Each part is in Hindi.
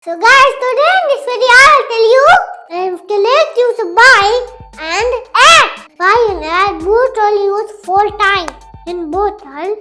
So guys, today in this video I'll tell you to let you to buy and add. Buy and add both are used 4 times in both are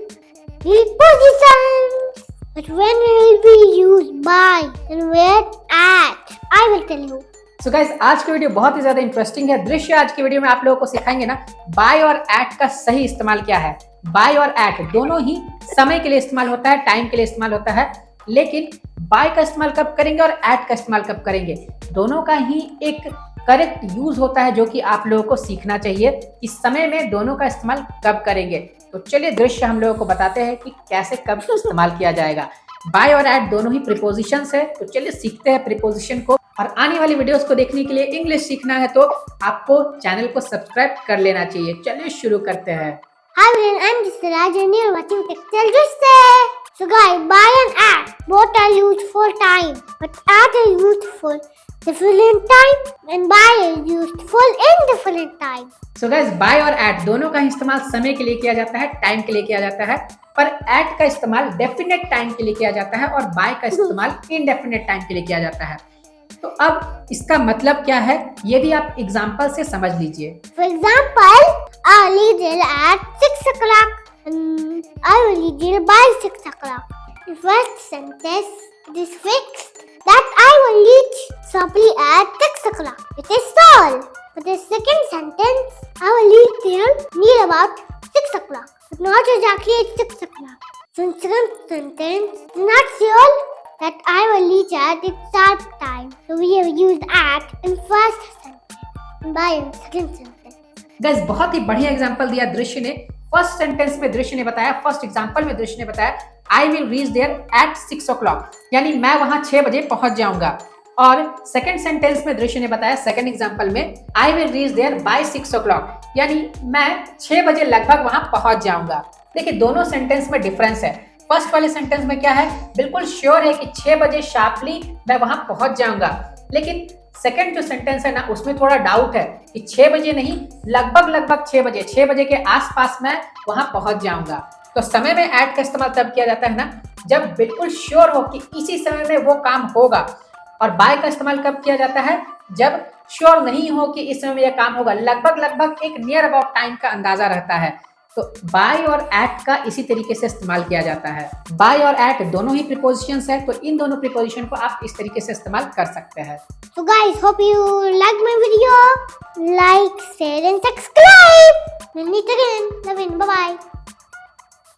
prepositions. But when will we use buy and where at? I will tell you. So guys आज की वीडियो बहुत ही ज्यादा इंटरेस्टिंग है। दृश्य आज की वीडियो में आप लोगों को सिखाएंगे ना बाय और एट का सही इस्तेमाल क्या है। बाय और एट दोनों ही समय के लिए इस्तेमाल होता है, टाइम के लिए इस्तेमाल होता है, लेकिन बाय का इस्तेमाल कब करेंगे और एट का इस्तेमाल कब करेंगे, दोनों का ही एक करेक्ट यूज होता है जो कि आप लोगों को सीखना चाहिए कि समय में दोनों का इस्तेमाल कब करेंगे। तो चलिए दृश्य हम लोगों को बताते हैं कि कैसे कब इस्तेमाल किया जाएगा। बाय और एट दोनों ही प्रीपोजिशंस है, तो चलिए सीखते हैं प्रीपोजिशन को। और आने वाली वीडियोस को देखने के लिए इंग्लिश सीखना है तो आपको चैनल को सब्सक्राइब कर लेना चाहिए। चलिए शुरू करते हैं। Hi everyone, I'm Mr. Raj and you're watching Textile Drishe. So guys, buy and add both are used 4 times, but add is used for different time and buy is used for indifferent time. So guys by और एट दोनों का इस्तेमाल समय के लिए किया जाता है, टाइम के लिए किया जाता है, पर एट का इस्तेमाल डेफिनेट टाइम के लिए किया जाता है और बाय का इस्तेमाल इनडेफिनेट टाइम के लिए किया जाता है। तो अब इसका मतलब क्या है ये भी आप एग्जांपल से समझ लीजिए। For example, I'll leave it at 6 o'clock and I will leave it by 6 o'clock. The first sentence it is fixed that I will reach sharply at 6 o'clock. It is all. But the second sentence, I will leave there near about 6 o'clock, but not exactly at 6 o'clock. So in second sentence, it's not sure that I will reach at its sharp time. So we have used at in first sentence and by in second sentence. Guys बहुत ही बढ़िया एग्जांपल दिया दृश्य ने। फर्स्ट सेंटेंस में दृश्य ने बताया, फर्स्ट एग्जांपल में दृश्य ने बताया I will reach there at 6 o'clock, यानी मैं वहां 6 बजे पहुंच जाऊंगा। और सेकंड सेंटेंस में दृश्य ने बताया सेकंड एग्जांपल में I will reach there by 6 o'clock, यानी मैं 6 बजे लगभग वहां पहुंच जाऊंगा। देखिए दोनों सेंटेंस में डिफरेंस है। फर्स्ट वाले सेंटेंस में क्या है, बिल्कुल श्योर है कि 6 बजे शार्पली मैं वहां पहुंच जाऊंगा, लेकिन सेकंड जो सेंटेंस है ना उसमें थोड़ा डाउट है कि 6 बजे नहीं, लगभग 6 बजे के आसपास मैं वहां पहुंच जाऊंगा। तो समय में ऐट का इस्तेमाल तब किया जाता है ना जब बिल्कुल श्योर हो कि इसी समय में वो काम होगा, और बाय का इस्तेमाल कब किया जाता है जब श्योर नहीं हो कि इस समय में यह काम होगा, लगभग एक नियर अबाउट टाइम का अंदाजा रहता है। तो बाय और एट का इसी तरीके से इस्तेमाल किया जाता है। बाय और एट दोनों ही प्रीपोजिशंस है, तो इन दोनों प्रीपोजिशन को आप इस तरीके से इस्तेमाल कर सकते हैं। So guys, hope you like my video. Like, share and subscribe. We'll meet again. Love you. Bye bye.